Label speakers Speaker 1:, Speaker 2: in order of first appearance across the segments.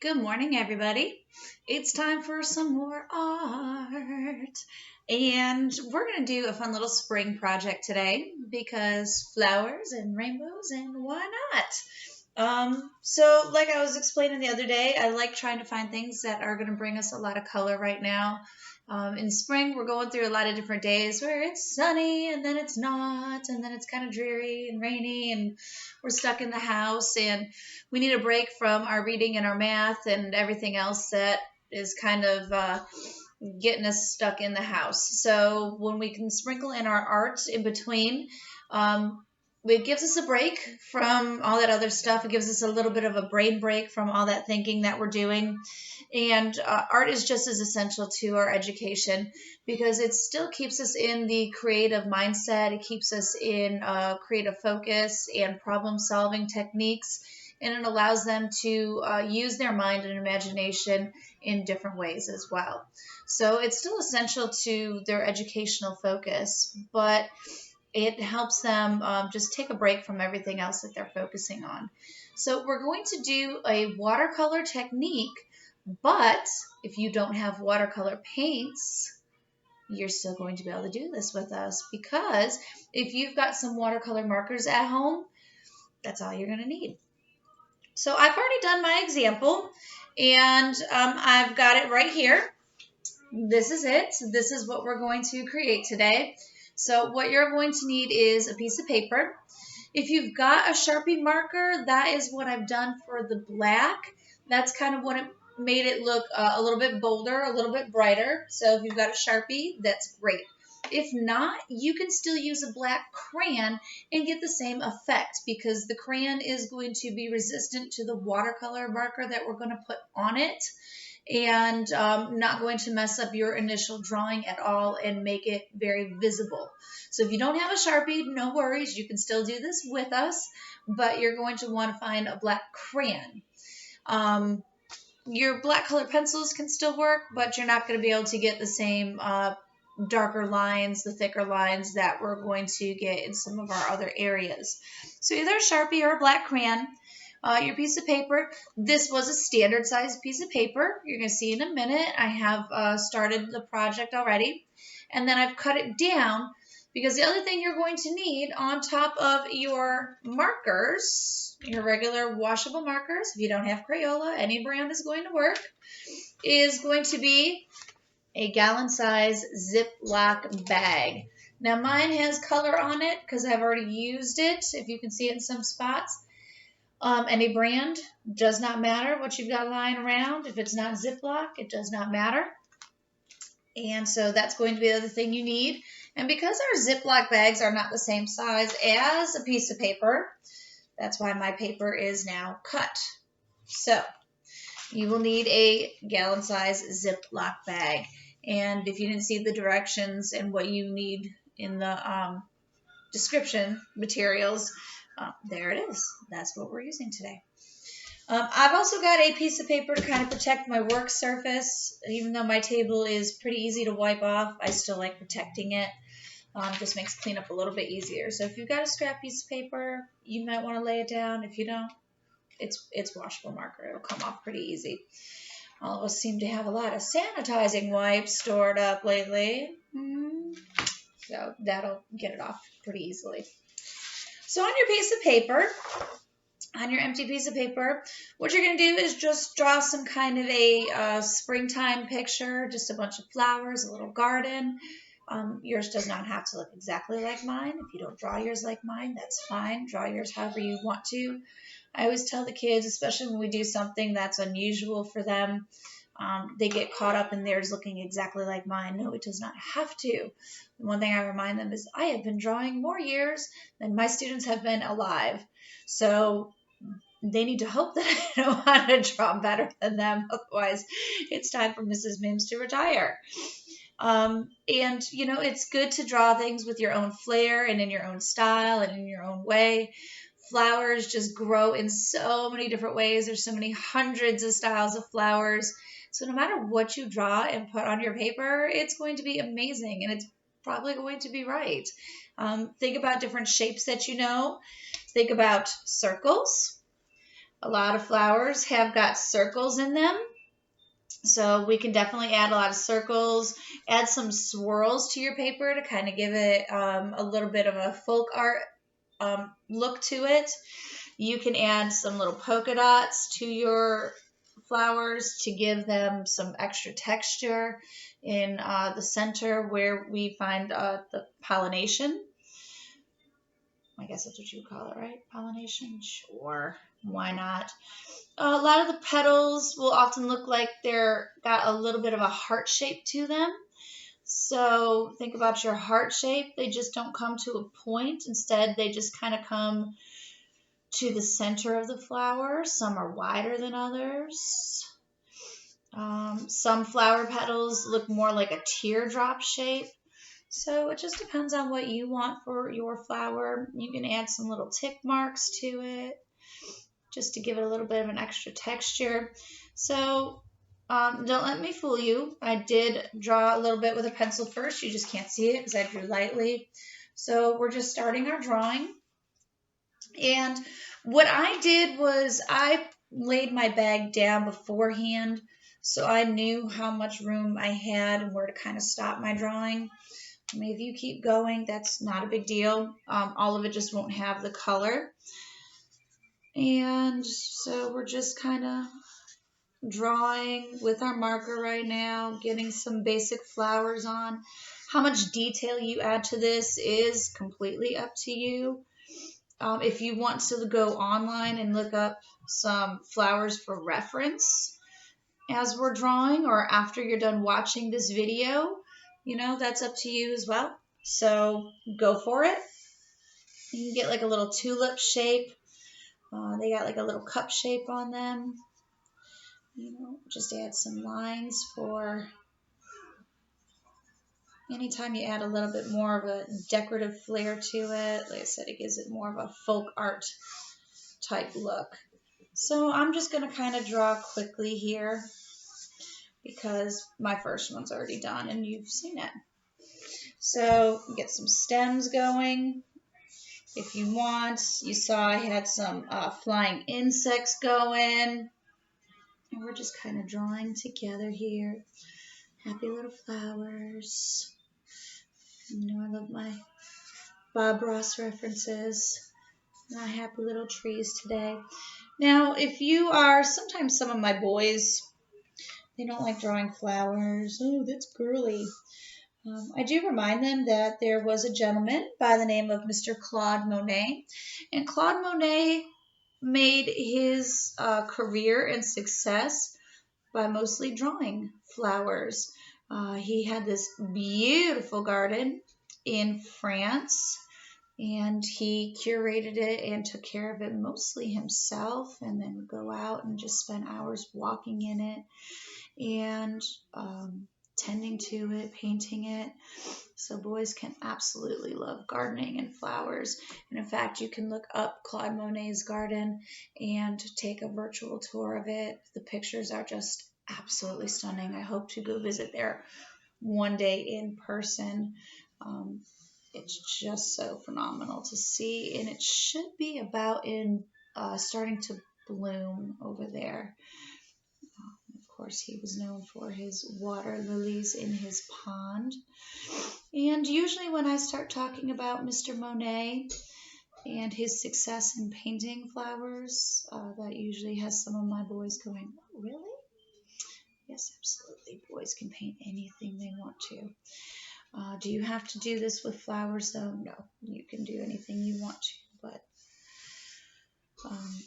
Speaker 1: Good morning, everybody. It's time for some more art. And we're going to do a fun little spring project today because flowers and rainbows, and why not? So like I was explaining the other day, I like trying to find things that are going to bring us a lot of color right now. In spring, we're going through a lot of different days where it's sunny and then it's not, and then it's kind of dreary and rainy, and we're stuck in the house, and we need a break from our reading and our math and everything else that is kind of getting us stuck in the house. So when we can sprinkle in our art in between, it gives us a break from all that other stuff. It gives us a little bit of a brain break from all that thinking that we're doing. And art is just as essential to our education because it still keeps us in the creative mindset. It keeps us in creative focus and problem-solving techniques, and it allows them to use their mind and imagination in different ways as well. So it's still essential to their educational focus, but it helps them just take a break from everything else that they're focusing on. So we're going to do a watercolor technique, but if you don't have watercolor paints, you're still going to be able to do this with us, because if you've got some watercolor markers at home, that's all you're going to need. So I've already done my example, and I've got it right here. This is it. This is what we're going to create today. So what you're going to need is a piece of paper. If you've got a Sharpie marker, that is what I've done for the black. That's kind of what it made it look a little bit bolder, a little bit brighter. So if you've got a Sharpie, that's great. If not, you can still use a black crayon and get the same effect, because the crayon is going to be resistant to the watercolor marker that we're going to put on it, and not going to mess up your initial drawing at all and make it very visible. So if you don't have a Sharpie, no worries, you can still do this with us, but you're going to want to find a black crayon. Your black color pencils can still work, but you're not going to be able to get the same darker lines, the thicker lines that we're going to get in some of our other areas. So either a Sharpie or a black crayon. Your piece of paper, this was a standard size piece of paper. You're going to see in a minute. I have started the project already, and then I've cut it down, because the other thing you're going to need on top of your markers, your regular washable markers, if you don't have Crayola, any brand is going to work, is going to be a gallon size Ziploc bag. Now mine has color on it because I've already used it, if you can see it in some spots. Any brand, does not matter what you've got lying around. If it's not Ziploc, it does not matter. And so that's going to be the other thing you need. And because our Ziploc bags are not the same size as a piece of paper, that's why my paper is now cut. So you will need a gallon size Ziploc bag. And if you didn't see the directions and what you need in the description materials, there it is. That's what we're using today. I've also got a piece of paper to kind of protect my work surface. Even though my table is pretty easy to wipe off, I still like protecting it. Just makes cleanup a little bit easier. So if you've got a scrap piece of paper, you might want to lay it down. If you don't, it's washable marker. It'll come off pretty easy. All of us seem to have a lot of sanitizing wipes stored up lately. So that'll get it off pretty easily. So on your piece of paper, on your empty piece of paper, what you're going to do is just draw some kind of a springtime picture, just a bunch of flowers, a little garden. Yours does not have to look exactly like mine. If you don't draw yours like mine, that's fine. Draw yours however you want to. I always tell the kids, especially when we do something that's unusual for them, they get caught up in theirs looking exactly like mine. No, it does not have to. One thing I remind them is I have been drawing more years than my students have been alive. So they need to hope that I know how to draw better than them. Otherwise, it's time for Mrs. Mims to retire. And, you know, it's good to draw things with your own flair and in your own style and in your own way. Flowers just grow in so many different ways. There's so many hundreds of styles of flowers. So no matter what you draw and put on your paper, it's going to be amazing, and it's probably going to be right. Think about different shapes that you know. Think about circles. A lot of flowers have got circles in them. So we can definitely add a lot of circles, add some swirls to your paper to kind of give it a little bit of a folk art look to it. You can add some little polka dots to your flowers to give them some extra texture in the center where we find the pollination. I guess that's what you would call it, right? Pollination? Sure. Why not? A lot of the petals will often look like they're got a little bit of a heart shape to them. So think about your heart shape. They just don't come to a point. Instead, they just kind of come to the center of the flower. Some are wider than others. Some flower petals look more like a teardrop shape. So it just depends on what you want for your flower. You can add some little tick marks to it just to give it a little bit of an extra texture. So don't let me fool you. I did draw a little bit with a pencil first. You just can't see it because I drew lightly. So we're just starting our drawing. And what I did was I laid my bag down beforehand so I knew how much room I had and where to kind of stop my drawing. I mean, if you keep going, that's not a big deal. All of it just won't have the color. And so we're just kind of drawing with our marker right now, getting some basic flowers on. How much detail you add to this is completely up to you. If you want to go online and look up some flowers for reference as we're drawing or after you're done watching this video, you know, that's up to you as well. So go for it. You can get like a little tulip shape. They got like a little cup shape on them. You know, just add some lines for anytime you add a little bit more of a decorative flair to it. Like I said, it gives it more of a folk art type look. So I'm just going to kind of draw quickly here because my first one's already done and you've seen it. So get some stems going if you want. You saw I had some flying insects going. And we're just kind of drawing together here. Happy little flowers. You know I love my Bob Ross references. My happy little trees today. Now, if you are, sometimes some of my boys, they don't like drawing flowers. Oh, that's girly. I do remind them that there was a gentleman by the name of Mr. Claude Monet. And Claude Monet made his career and success by mostly drawing flowers. He had this beautiful garden in France, and he curated it and took care of it mostly himself, and then would go out and just spend hours walking in it and tending to it, painting it. So boys can absolutely love gardening and flowers. And in fact, you can look up Claude Monet's garden and take a virtual tour of it. The pictures are just absolutely stunning. I hope to go visit there one day in person. It's just so phenomenal to see, and it should be about in starting to bloom over there. Of course, he was known for his water lilies in his pond. And usually when I start talking about Mr. Monet and his success in painting flowers, that usually has some of my boys going, oh, really? Yes, absolutely. Boys can paint anything they want to. Do you have to do this with flowers, though? No, you can do anything you want to, but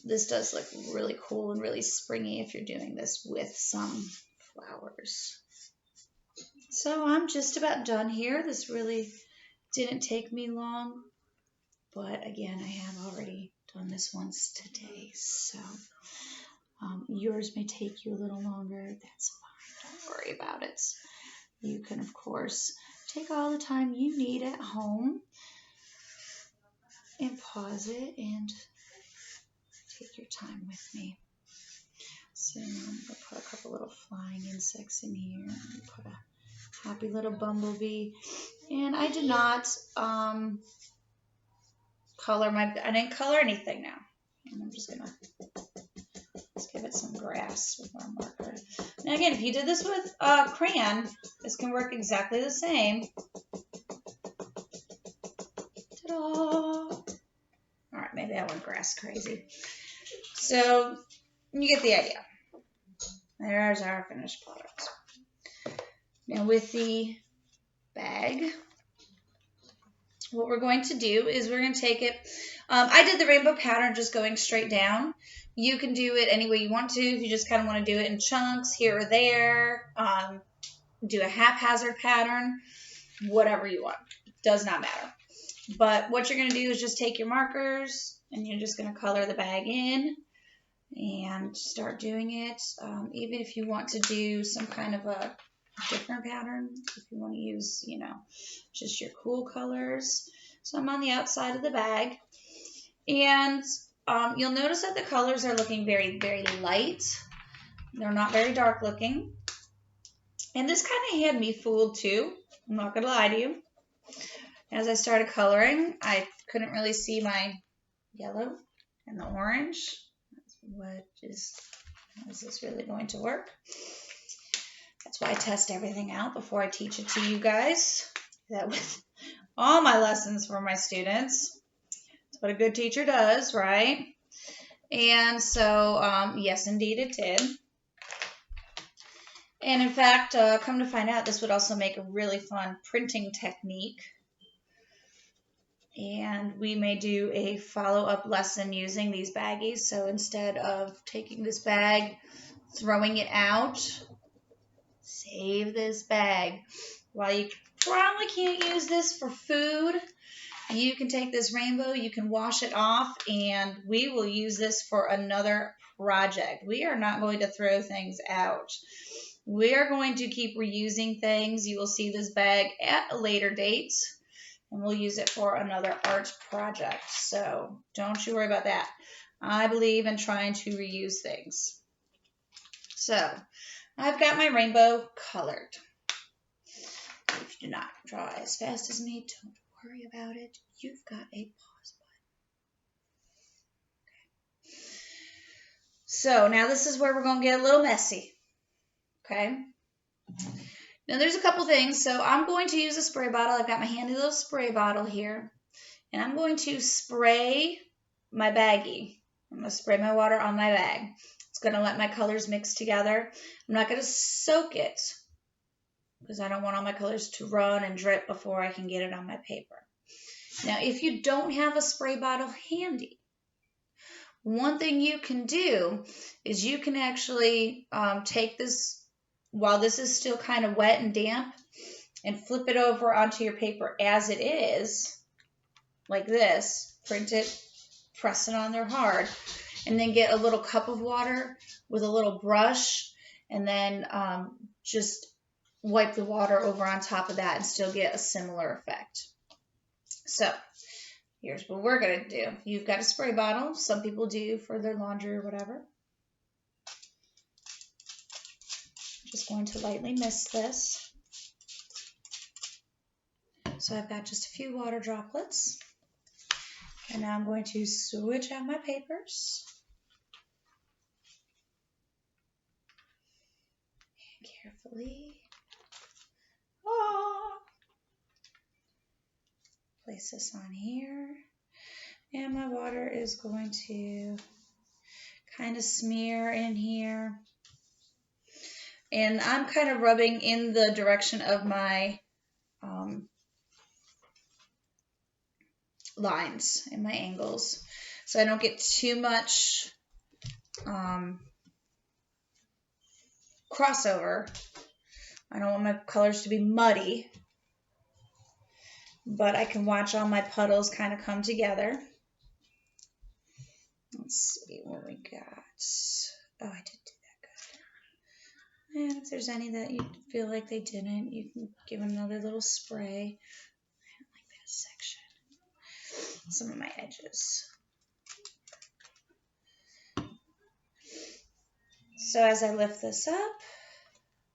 Speaker 1: this does look really cool and really springy if you're doing this with some flowers. So I'm just about done here. This really didn't take me long, but again, I have already done this once today, so yours may take you a little longer. That's fine. Don't worry about it. You can, of course, take all the time you need at home and pause it and take your time with me. So I'm going to put a couple little flying insects in here. And put a happy little bumblebee. And I did not I didn't color anything now. And I'm just going to give it some grass with our marker. Now again, if you did this with crayon, this can work exactly the same. Ta-da! All right, maybe I went grass crazy. So you get the idea. There's our finished product. Now with the bag, what we're going to do is we're going to take it. I did the rainbow pattern just going straight down. You can do it any way you want to. If you just kind of want to do it in chunks here or there, do a haphazard pattern, whatever you want. Does not matter. But what you're going to do is just take your markers and you're just going to color the bag in and start doing it. Even if you want to do some kind of a different pattern, if you want to use, you know, just your cool colors. So I'm on the outside of the bag, and you'll notice that the colors are looking very, very light. They're not very dark looking, and this kind of had me fooled too. I'm not gonna lie to you. As I started coloring, I couldn't really see my yellow and the orange. Is this really going to work? That's why I test everything out before I teach it to you guys. That with all my lessons for my students. That's what a good teacher does, right? And so, yes, indeed it did. And in fact, come to find out, this would also make a really fun printing technique. And we may do a follow-up lesson using these baggies. So instead of taking this bag, throwing it out, save this bag. While you probably can't use this for food, you can take this rainbow, you can wash it off, and we will use this for another project. We are not going to throw things out. We are going to keep reusing things. You will see this bag at a later date, and we'll use it for another art project. So don't you worry about that. I believe in trying to reuse things. So I've got my rainbow colored. If you do not draw as fast as me, don't worry about it. You've got a pause button. Okay. So now this is where we're going to get a little messy. Okay. Now there's a couple things. So I'm going to use a spray bottle. I've got my handy little spray bottle here. And I'm going to spray my baggie. I'm going to spray my water on my bag. It's going to let my colors mix together. I'm not going to soak it, because I don't want all my colors to run and drip before I can get it on my paper. Now, if you don't have a spray bottle handy, one thing you can do is you can actually take this, while this is still kind of wet and damp, and flip it over onto your paper as it is, like this. Print it, press it on there hard, and then get a little cup of water with a little brush, and then just wipe the water over on top of that and still get a similar effect. So here's what we're going to do. You've got a spray bottle. Some people do for their laundry or whatever. Just going to lightly mist this. So I've got just a few water droplets. And now I'm going to switch out my papers. And carefully place this on here, and my water is going to kind of smear in here, and I'm kind of rubbing in the direction of my lines and my angles, so I don't get too much crossover. I don't want my colors to be muddy, but I can watch all my puddles kind of come together. Let's see what we got. Oh, I did do that good. And if there's any that you feel like they didn't, you can give another little spray. I don't like that section. Some of my edges. So as I lift this up,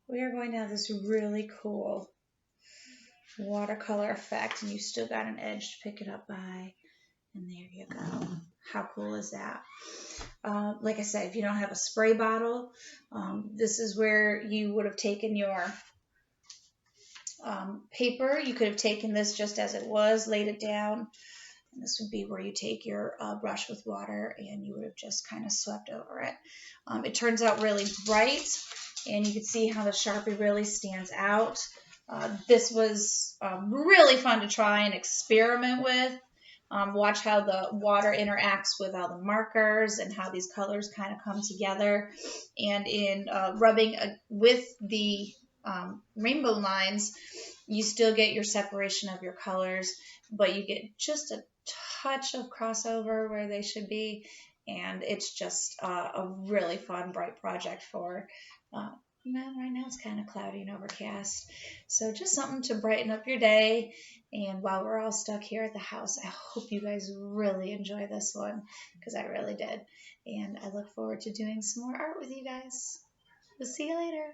Speaker 1: we are going to have this really cool watercolor effect, and you still got an edge to pick it up by, and there you go. How cool is that? Like I said, if you don't have a spray bottle, this is where you would have taken your paper. You could have taken this just as it was, laid it down. And this would be where you take your brush with water and you would have just kind of swept over it. It turns out really bright, and you can see how the Sharpie really stands out. This was really fun to try and experiment with. Watch how the water interacts with all the markers and how these colors kind of come together. And in rubbing with the rainbow lines, you still get your separation of your colors, but you get just a touch of crossover where they should be. And it's just a really fun, bright project for well, right now it's kind of cloudy and overcast. So just something to brighten up your day. And while we're all stuck here at the house, I hope you guys really enjoy this one, because I really did. And I look forward to doing some more art with you guys. We'll see you later.